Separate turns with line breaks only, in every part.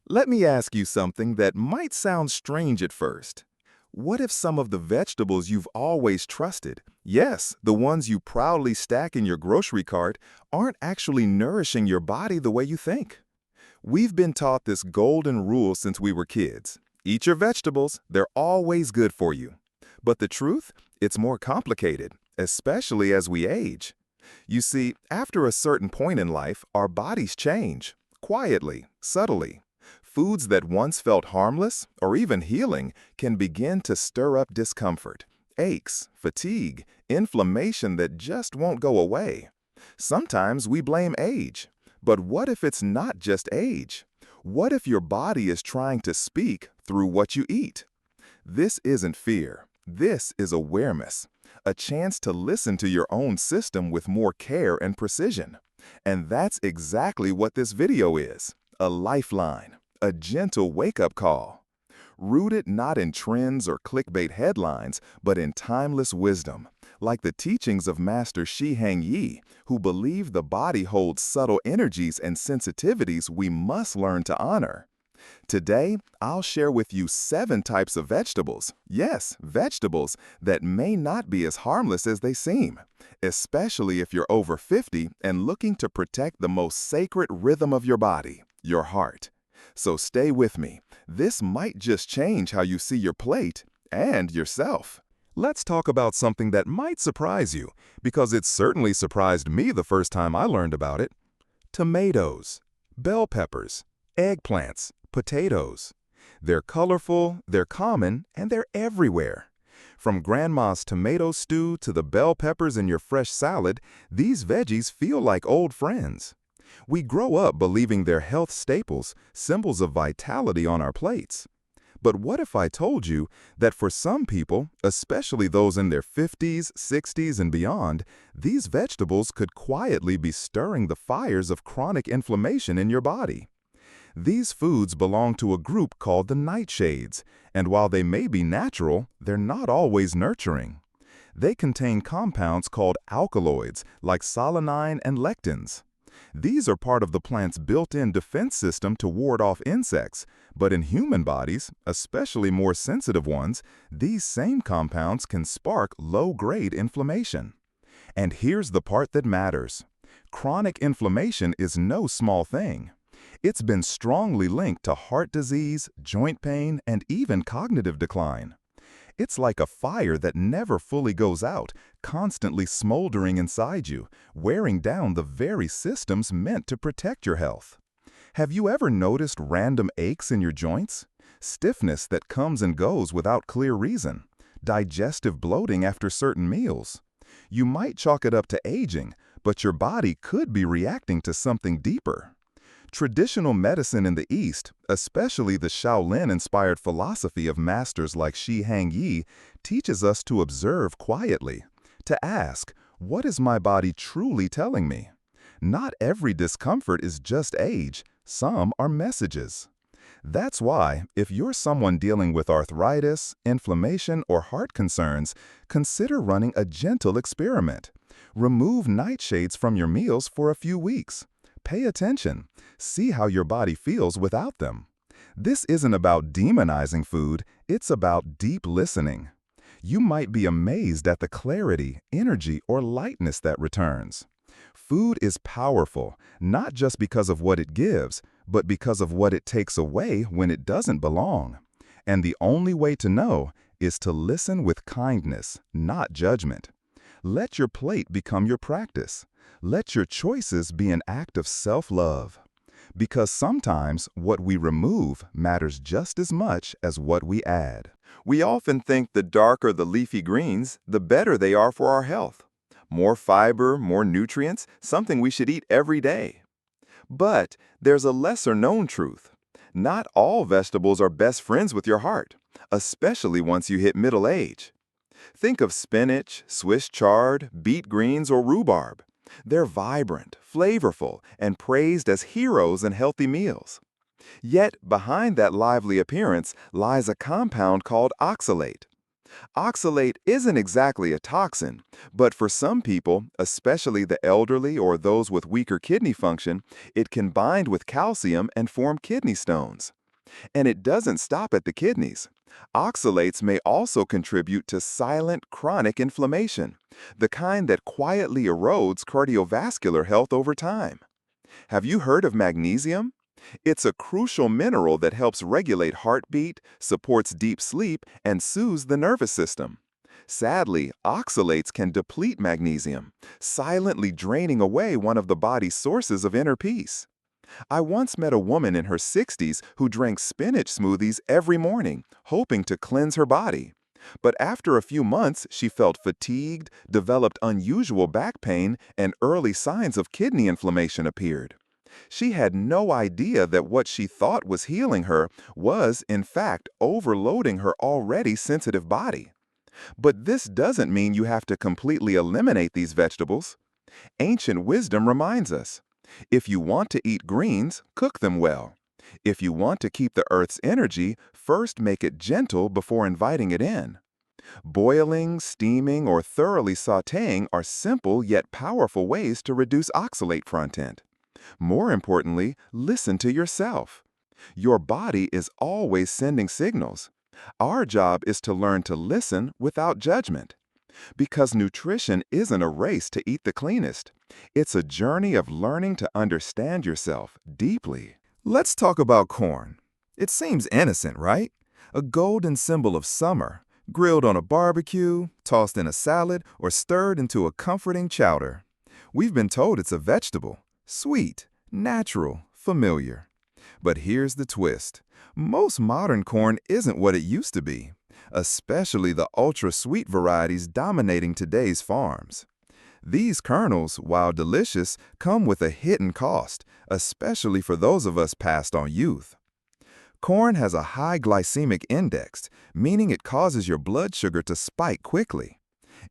Let me ask you something that might sound strange at first. What if some of the vegetables you've always trusted, yes, the ones you proudly stack in your grocery cart, aren't actually nourishing your body the way you think? We've been taught this golden rule since we were kids. Eat your vegetables, they're always good for you. But the truth? It's more complicated, especially as we age. You see, after a certain point in life, our bodies change, quietly, subtly. Foods that once felt harmless or even healing can begin to stir up discomfort, aches, fatigue, inflammation that just won't go away. Sometimes we blame age. But what if it's not just age? What if your body is trying to speak through what you eat? This isn't fear. This is awareness, a chance to listen to your own system with more care and precision. And that's exactly what this video is, a lifeline, a gentle wake-up call. Rooted not in trends or clickbait headlines, but in timeless wisdom, like the teachings of Master Shi Hang Yi, who believed the body holds subtle energies and sensitivities we must learn to honor. Today, I'll share with you 7 types of vegetables, yes, vegetables, that may not be as harmless as they seem, especially if you're over 50 and looking to protect the most sacred rhythm of your body, your heart. So stay with me. This might just change how you see your plate and yourself. Let's talk about something that might surprise you, because it certainly surprised me the first time I learned about it. Tomatoes, bell peppers, eggplants, potatoes. They're colorful, they're common, and they're everywhere. From grandma's tomato stew to the bell peppers in your fresh salad, these veggies feel like old friends. We grow up believing they're health staples, symbols of vitality on our plates. But what if I told you that for some people, especially those in their 50s, 60s, and beyond, these vegetables could quietly be stirring the fires of chronic inflammation in your body? These foods belong to a group called the nightshades, and while they may be natural, they're not always nurturing. They contain compounds called alkaloids, like solanine and lectins. These are part of the plant's built-in defense system to ward off insects, but in human bodies, especially more sensitive ones, these same compounds can spark low-grade inflammation. And here's the part that matters. Chronic inflammation is no small thing. It's been strongly linked to heart disease, joint pain, and even cognitive decline. It's like a fire that never fully goes out, constantly smoldering inside you, wearing down the very systems meant to protect your health. Have you ever noticed random aches in your joints? Stiffness that comes and goes without clear reason? Digestive bloating after certain meals? You might chalk it up to aging, but your body could be reacting to something deeper. Traditional medicine in the East, especially the Shaolin-inspired philosophy of masters like Shi Hang Yi, teaches us to observe quietly, to ask, what is my body truly telling me? Not every discomfort is just age, some are messages. That's why, if you're someone dealing with arthritis, inflammation, or heart concerns, consider running a gentle experiment. Remove nightshades from your meals for a few weeks. Pay attention. See how your body feels without them. This isn't about demonizing food, it's about deep listening. You might be amazed at the clarity, energy, or lightness that returns. Food is powerful, not just because of what it gives, but because of what it takes away when it doesn't belong. And the only way to know is to listen with kindness, not judgment. Let your plate become your practice. Let your choices be an act of self-love. Because sometimes what we remove matters just as much as what we add. We often think the darker the leafy greens, the better they are for our health. More fiber, more nutrients, something we should eat every day. But there's a lesser-known truth. Not all vegetables are best friends with your heart, especially once you hit middle age. Think of spinach, Swiss chard, beet greens, or rhubarb. They're vibrant, flavorful, and praised as heroes in healthy meals. Yet, behind that lively appearance lies a compound called oxalate. Oxalate isn't exactly a toxin, but for some people, especially the elderly or those with weaker kidney function, it can bind with calcium and form kidney stones. And it doesn't stop at the kidneys. Oxalates may also contribute to silent chronic inflammation, the kind that quietly erodes cardiovascular health over time. Have you heard of magnesium? It's a crucial mineral that helps regulate heartbeat, supports deep sleep, and soothes the nervous system. Sadly, oxalates can deplete magnesium, silently draining away one of the body's sources of inner peace. I once met a woman in her 60s who drank spinach smoothies every morning, hoping to cleanse her body. But after a few months, she felt fatigued, developed unusual back pain, and early signs of kidney inflammation appeared. She had no idea that what she thought was healing her was, in fact, overloading her already sensitive body. But this doesn't mean you have to completely eliminate these vegetables. Ancient wisdom reminds us, if you want to eat greens, cook them well. If you want to keep the earth's energy, first make it gentle before inviting it in. Boiling, steaming, or thoroughly sautéing are simple yet powerful ways to reduce oxalate content. More importantly, listen to yourself. Your body is always sending signals. Our job is to learn to listen without judgment. Because nutrition isn't a race to eat the cleanest. It's a journey of learning to understand yourself deeply. Let's talk about corn. It seems innocent, right? A golden symbol of summer, grilled on a barbecue, tossed in a salad, or stirred into a comforting chowder. We've been told it's a vegetable. Sweet, natural, familiar. But here's the twist. Most modern corn isn't what it used to be, especially the ultra-sweet varieties dominating today's farms. These kernels, while delicious, come with a hidden cost, especially for those of us past on youth. Corn has a high glycemic index, meaning it causes your blood sugar to spike quickly.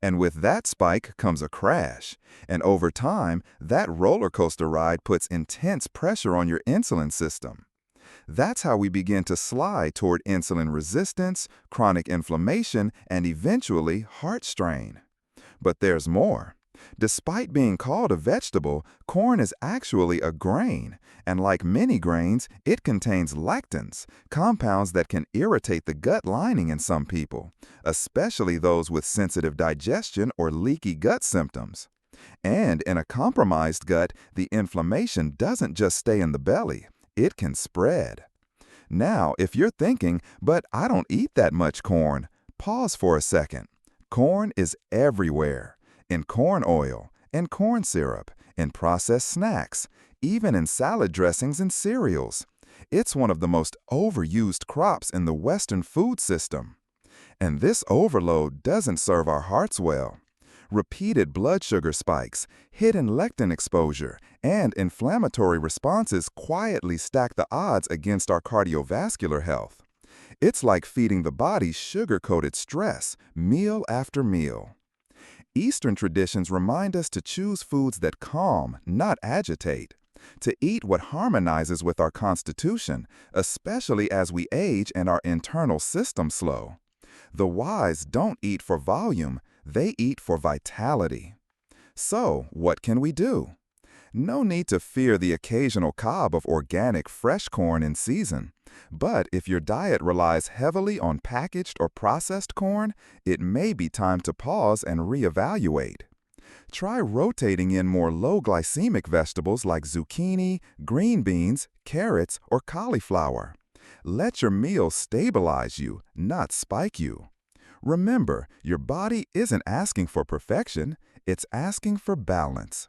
And with that spike comes a crash. And over time, that roller coaster ride puts intense pressure on your insulin system. That's how we begin to slide toward insulin resistance, chronic inflammation, and eventually heart strain. But there's more. Despite being called a vegetable, corn is actually a grain, and like many grains, it contains lectins, compounds that can irritate the gut lining in some people, especially those with sensitive digestion or leaky gut symptoms. And in a compromised gut, the inflammation doesn't just stay in the belly, it can spread. Now, if you're thinking, but I don't eat that much corn, pause for a second. Corn is everywhere. In corn oil, in corn syrup, in processed snacks, even in salad dressings and cereals. It's one of the most overused crops in the Western food system. And this overload doesn't serve our hearts well. Repeated blood sugar spikes, hidden lectin exposure, and inflammatory responses quietly stack the odds against our cardiovascular health. It's like feeding the body sugar-coated stress, meal after meal. Eastern traditions remind us to choose foods that calm, not agitate, to eat what harmonizes with our constitution, especially as we age and our internal system slow. The wise don't eat for volume, they eat for vitality. So, what can we do? No need to fear the occasional cob of organic fresh corn in season. But if your diet relies heavily on packaged or processed corn, it may be time to pause and reevaluate. Try rotating in more low-glycemic vegetables like zucchini, green beans, carrots, or cauliflower. Let your meals stabilize you, not spike you. Remember, your body isn't asking for perfection, it's asking for balance.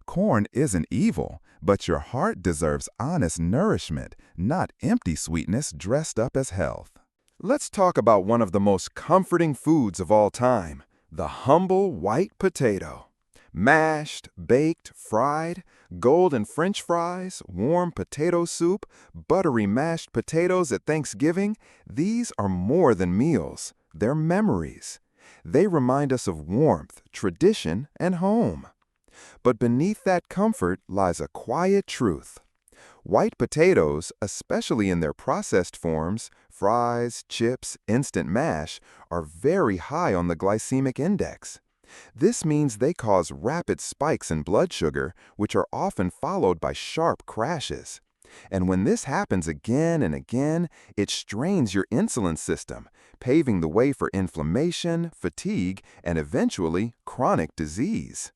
Corn isn't evil, but your heart deserves honest nourishment, not empty sweetness dressed up as health. Let's talk about one of the most comforting foods of all time, the humble white potato. Mashed, baked, fried, golden French fries, warm potato soup, buttery mashed potatoes at Thanksgiving, these are more than meals, they're memories. They remind us of warmth, tradition, and home. But beneath that comfort lies a quiet truth. White potatoes, especially in their processed forms, fries, chips, instant mash, are very high on the glycemic index. This means they cause rapid spikes in blood sugar, which are often followed by sharp crashes. And when this happens again and again, it strains your insulin system, paving the way for inflammation, fatigue, and eventually chronic disease.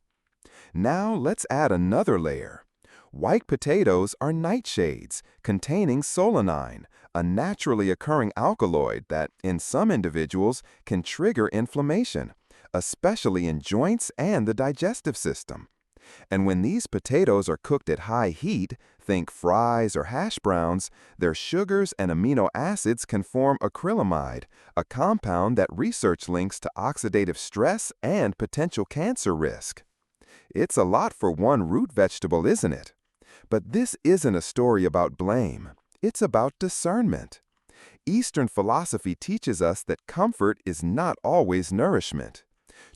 Now let's add another layer. White potatoes are nightshades containing solanine, a naturally occurring alkaloid that, in some individuals, can trigger inflammation, especially in joints and the digestive system. And when these potatoes are cooked at high heat, think fries or hash browns, their sugars and amino acids can form acrylamide, a compound that research links to oxidative stress and potential cancer risk. It's a lot for one root vegetable, isn't it? But this isn't a story about blame. It's about discernment. Eastern philosophy teaches us that comfort is not always nourishment.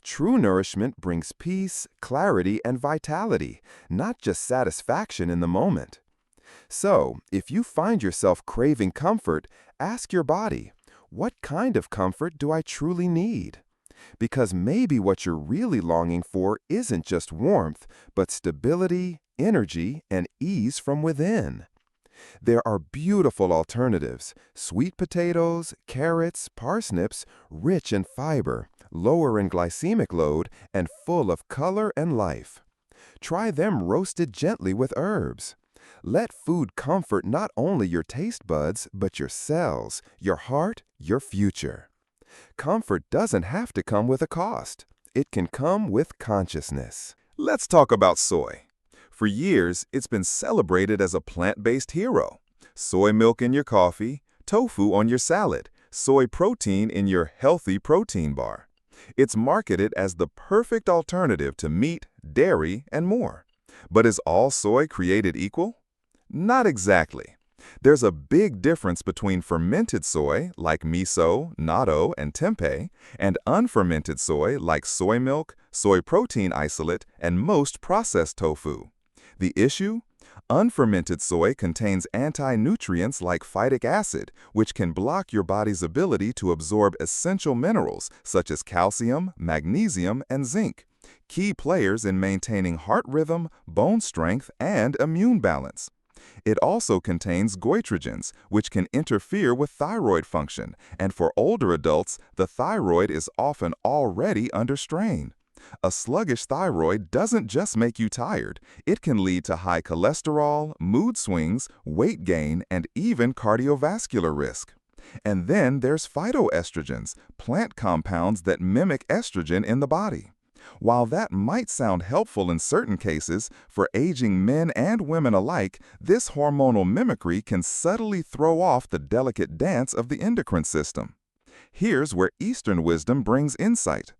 True nourishment brings peace, clarity, and vitality, not just satisfaction in the moment. So, if you find yourself craving comfort, ask your body, what kind of comfort do I truly need? Because maybe what you're really longing for isn't just warmth, but stability, energy, and ease from within. There are beautiful alternatives: sweet potatoes, carrots, parsnips, rich in fiber, lower in glycemic load, and full of color and life. Try them roasted gently with herbs. Let food comfort not only your taste buds, but your cells, your heart, your future. Comfort doesn't have to come with a cost. It can come with consciousness. Let's talk about soy. For years, it's been celebrated as a plant-based hero. Soy milk in your coffee, tofu on your salad, soy protein in your healthy protein bar. It's marketed as the perfect alternative to meat, dairy, and more. But is all soy created equal? Not exactly. There's a big difference between fermented soy, like miso, natto, and tempeh, and unfermented soy, like soy milk, soy protein isolate, and most processed tofu. The issue? Unfermented soy contains anti-nutrients like phytic acid, which can block your body's ability to absorb essential minerals such as calcium, magnesium, and zinc, key players in maintaining heart rhythm, bone strength, and immune balance. It also contains goitrogens, which can interfere with thyroid function, and for older adults, the thyroid is often already under strain. A sluggish thyroid doesn't just make you tired, it can lead to high cholesterol, mood swings, weight gain, and even cardiovascular risk. And then there's phytoestrogens, plant compounds that mimic estrogen in the body. While that might sound helpful in certain cases, for aging men and women alike, this hormonal mimicry can subtly throw off the delicate dance of the endocrine system. Here's where Eastern wisdom brings insight.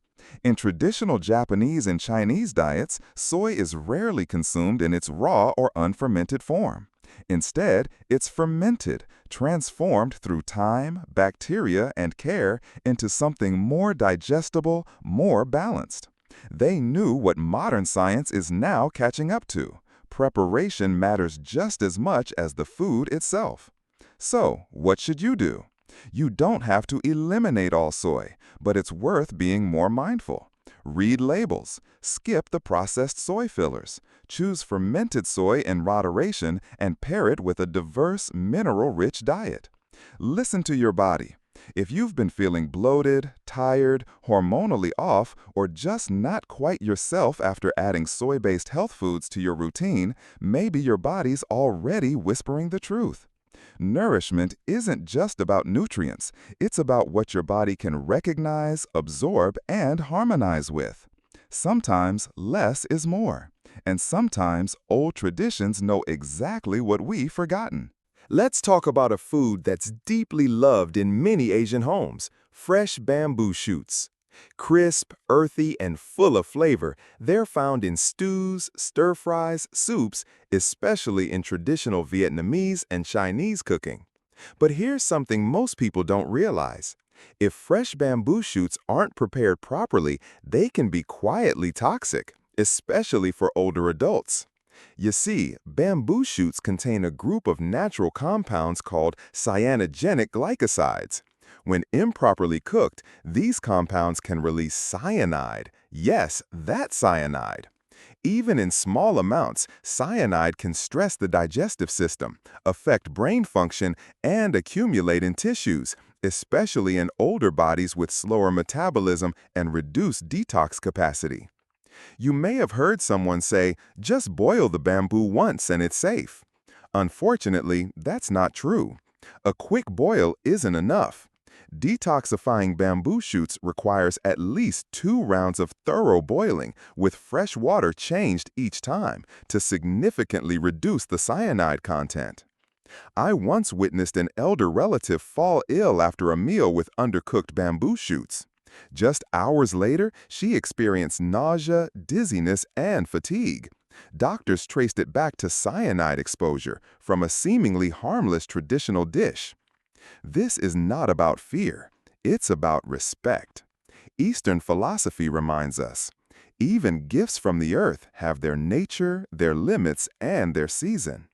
In traditional Japanese and Chinese diets, soy is rarely consumed in its raw or unfermented form. Instead, it's fermented, transformed through time, bacteria, and care into something more digestible, more balanced. They knew what modern science is now catching up to. Preparation matters just as much as the food itself. So, what should you do? You don't have to eliminate all soy, but it's worth being more mindful. Read labels. Skip the processed soy fillers. Choose fermented soy in moderation and pair it with a diverse, mineral-rich diet. Listen to your body. If you've been feeling bloated, tired, hormonally off, or just not quite yourself after adding soy-based health foods to your routine, maybe your body's already whispering the truth. Nourishment isn't just about nutrients, it's about what your body can recognize, absorb, and harmonize with. Sometimes less is more, and sometimes old traditions know exactly what we've forgotten. Let's talk about a food that's deeply loved in many Asian homes: fresh bamboo shoots. Crisp, earthy, and full of flavor, they're found in stews, stir-fries, soups, especially in traditional Vietnamese and Chinese cooking. But here's something most people don't realize. If fresh bamboo shoots aren't prepared properly, they can be quietly toxic, especially for older adults. You see, bamboo shoots contain a group of natural compounds called cyanogenic glycosides. When improperly cooked, these compounds can release cyanide. Yes, that cyanide. Even in small amounts, cyanide can stress the digestive system, affect brain function, and accumulate in tissues, especially in older bodies with slower metabolism and reduced detox capacity. You may have heard someone say, just boil the bamboo once and it's safe. Unfortunately, that's not true. A quick boil isn't enough. Detoxifying bamboo shoots requires at least 2 rounds of thorough boiling with fresh water changed each time to significantly reduce the cyanide content. I once witnessed an elder relative fall ill after a meal with undercooked bamboo shoots. Just hours later, she experienced nausea, dizziness, and fatigue. Doctors traced it back to cyanide exposure from a seemingly harmless traditional dish. This is not about fear. It's about respect. Eastern philosophy reminds us, even gifts from the earth have their nature, their limits, and their season.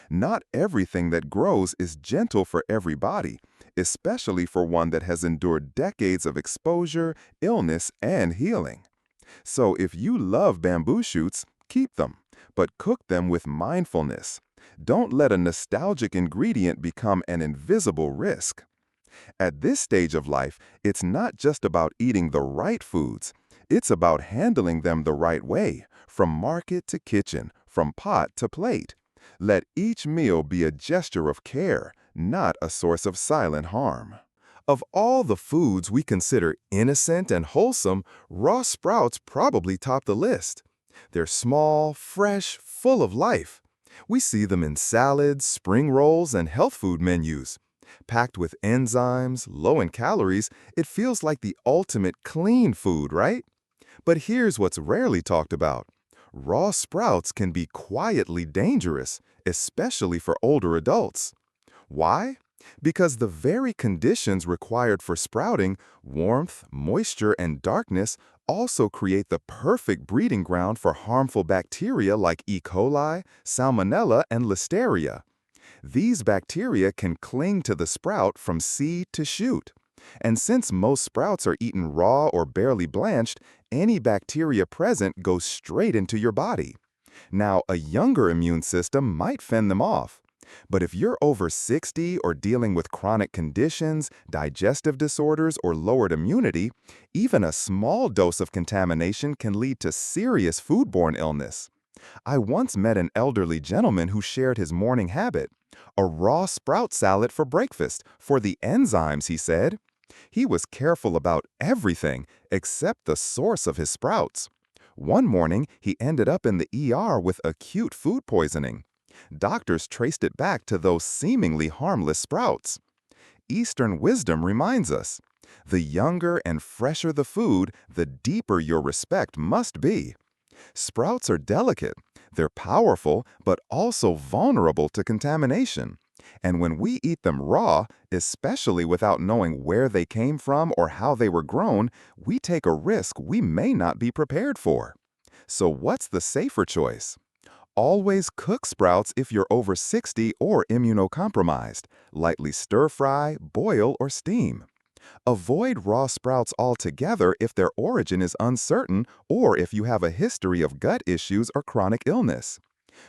Not everything that grows is gentle for every body, especially for one that has endured decades of exposure, illness, and healing. So if you love bamboo shoots, keep them, but cook them with mindfulness. Don't let a nostalgic ingredient become an invisible risk. At this stage of life, it's not just about eating the right foods. It's about handling them the right way, from market to kitchen, from pot to plate. Let each meal be a gesture of care, not a source of silent harm. Of all the foods we consider innocent and wholesome, raw sprouts probably top the list. They're small, fresh, full of life. We see them in salads, spring rolls, and health food menus. Packed with enzymes, low in calories, it feels like the ultimate clean food, right? But here's what's rarely talked about. Raw sprouts can be quietly dangerous, especially for older adults. Why? Because the very conditions required for sprouting, warmth, moisture, and darkness, also create the perfect breeding ground for harmful bacteria like E. coli, Salmonella, and Listeria. These bacteria can cling to the sprout from seed to shoot. And since most sprouts are eaten raw or barely blanched, any bacteria present goes straight into your body. Now, a younger immune system might fend them off. But if you're over 60 or dealing with chronic conditions, digestive disorders, or lowered immunity, even a small dose of contamination can lead to serious foodborne illness. I once met an elderly gentleman who shared his morning habit: a raw sprout salad for breakfast, for the enzymes, he said. He was careful about everything except the source of his sprouts. One morning, he ended up in the ER with acute food poisoning. Doctors traced it back to those seemingly harmless sprouts. Eastern wisdom reminds us, the younger and fresher the food, the deeper your respect must be. Sprouts are delicate. They're powerful, but also vulnerable to contamination. And when we eat them raw, especially without knowing where they came from or how they were grown, we take a risk we may not be prepared for. So what's the safer choice? Always cook sprouts if you're over 60 or immunocompromised. Lightly stir-fry, boil, or steam. Avoid raw sprouts altogether if their origin is uncertain or if you have a history of gut issues or chronic illness.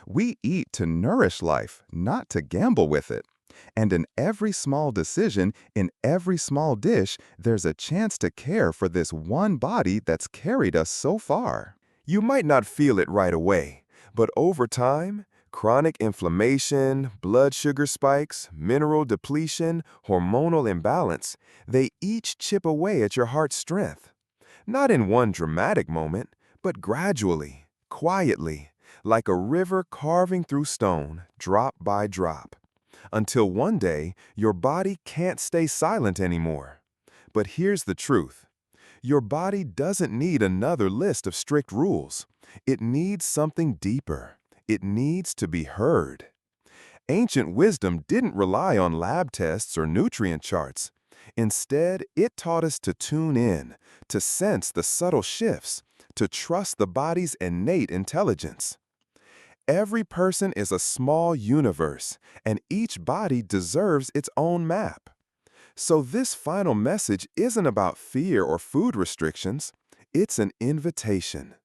We eat to nourish life, not to gamble with it. And in every small decision, in every small dish, there's a chance to care for this one body that's carried us so far. You might not feel it right away, but over time, chronic inflammation, blood sugar spikes, mineral depletion, hormonal imbalance, they each chip away at your heart's strength. Not in one dramatic moment, but gradually, quietly, like a river carving through stone, drop by drop. Until one day, your body can't stay silent anymore. But here's the truth. Your body doesn't need another list of strict rules. It needs something deeper. It needs to be heard. Ancient wisdom didn't rely on lab tests or nutrient charts. Instead, it taught us to tune in, to sense the subtle shifts, to trust the body's innate intelligence. Every person is a small universe, and each body deserves its own map. So this final message isn't about fear or food restrictions. It's an invitation.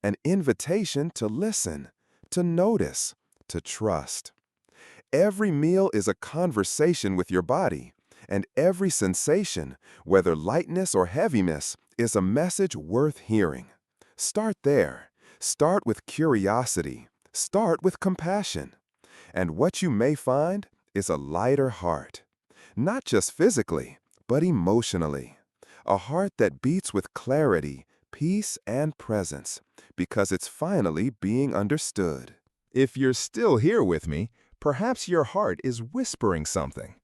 An invitation to listen, to notice, to trust. Every meal is a conversation with your body, and every sensation, whether lightness or heaviness, is a message worth hearing. Start there. Start with curiosity. Start with compassion. And what you may find is a lighter heart. Not just physically, but emotionally. A heart that beats with clarity, peace, and presence, because it's finally being understood. If you're still here with me, perhaps your heart is whispering something.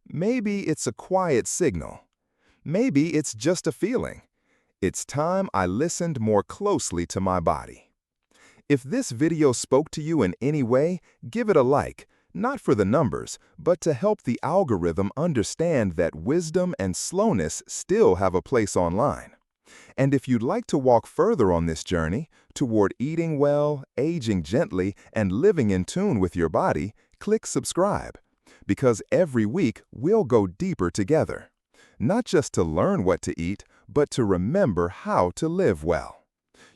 Maybe it's a quiet signal. Maybe it's just a feeling. It's time I listened more closely to my body. If this video spoke to you in any way, give it a like, not for the numbers, but to help the algorithm understand that wisdom and slowness still have a place online. And if you'd like to walk further on this journey toward eating well, aging gently, and living in tune with your body, click subscribe. Because every week we'll go deeper together. Not just to learn what to eat, but to remember how to live well.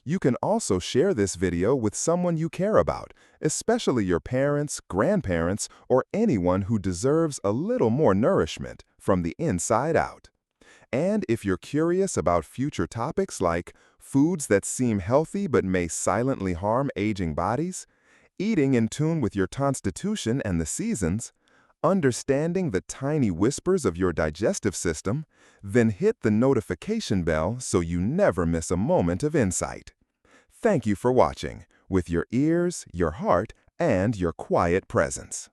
You can also share this video with someone you care about, especially your parents, grandparents, or anyone who deserves a little more nourishment from the inside out. And if you're curious about future topics like foods that seem healthy but may silently harm aging bodies, eating in tune with your constitution and the seasons, understanding the tiny whispers of your digestive system, then hit the notification bell so you never miss a moment of insight. Thank you for watching, with your ears, your heart, and your quiet presence.